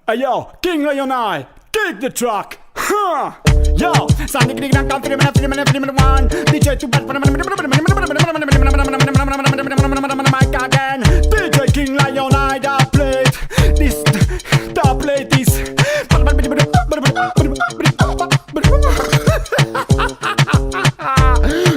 Hey yo, King Lion I, kick the track. Huh. Yo, Sandy Green and Country Man, one DJ too bad for mic again. DJ King Lion I, that plate this, that plate is.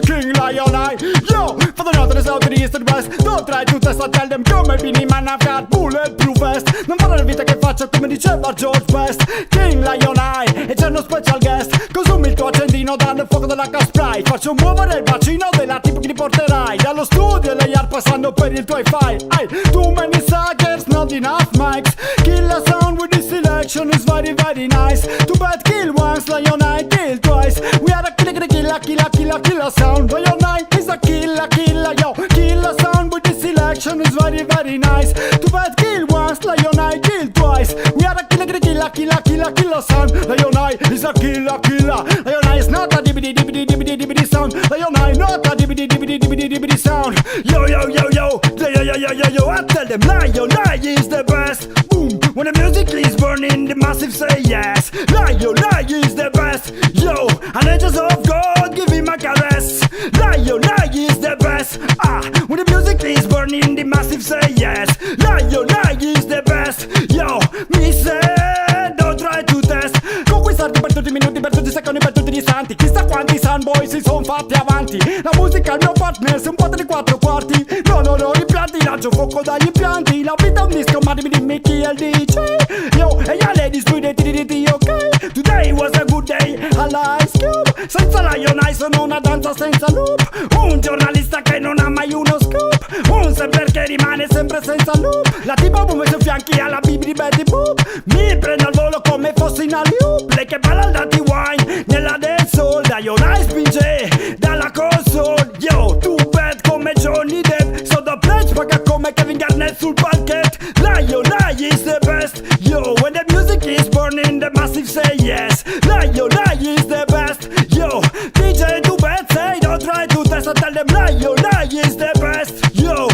King Lion I, yo, for the north and the south and the east and the west. Don't try to test, I tell them, come and be man, I've got bulletproof vest. Non fare la vita che faccio come diceva George Best. King Lion I, e c'è uno special guest. Consumi il tuo accendino dando il fuoco della gas sprite. Faccio muovere il bacino della tipo che ti porterai dallo studio e le yard passando per il tuo wifi. Too many suckers, not enough mics. Kill a sound with this selection is very very nice. Too bad kill once, Lion I kill twice. We are a killer sound. Lion I is a killer, yo. Kill a sound with this selection is very very nice. Too bad kill once, Lion I kill twice. We are a killer sound. Lion I is a killer. Lion I is not a dibbity sound. Lion I not a dibbity sound. Yo, I tell them Lion I is the best. Boom, when the music is burning, the massive say yes. Lion I is the best. Yo, and angels of God give him a caress. Lion I is the best. When the music is burning, the massive say yes. Lion I is the best. Yo, mi say, don't try to test. Conquistarti per tutti i minuti, per tutti i secondi, per tutti gli istanti. Chissà quanti Sunboy si son fatti avanti. La musica è il mio partner, se un po' di 4 quarti. No, impianti, lancio fuoco dagli impianti. La vita è un disco, ma dimmi chi è il DJ. Yo, e ya ladies, squideti, ok. Today was a good day, all'Ice Cube. Senza Lion I sono una danza senza loop. Un giornalista che non ha mai uno scoop. Un sempre che rimane sempre senza loop. La tipa muove sui fianchi alla bibi di Betty Boop. Mi prendo al volo come fossi in alley-oop. Lei che balla al dirty wine nella dancehall. Lion I spinge dalla console. Yo, too bad come Johnny Depp. So the pledge paga come Kevin Garnett sul parquet. Lion I is the best. Yo, when the music is burning, the massive say yes. Lion I is the best. Yo, DJ too bad say don't try to test. I tell them Lion I is the best. Yo,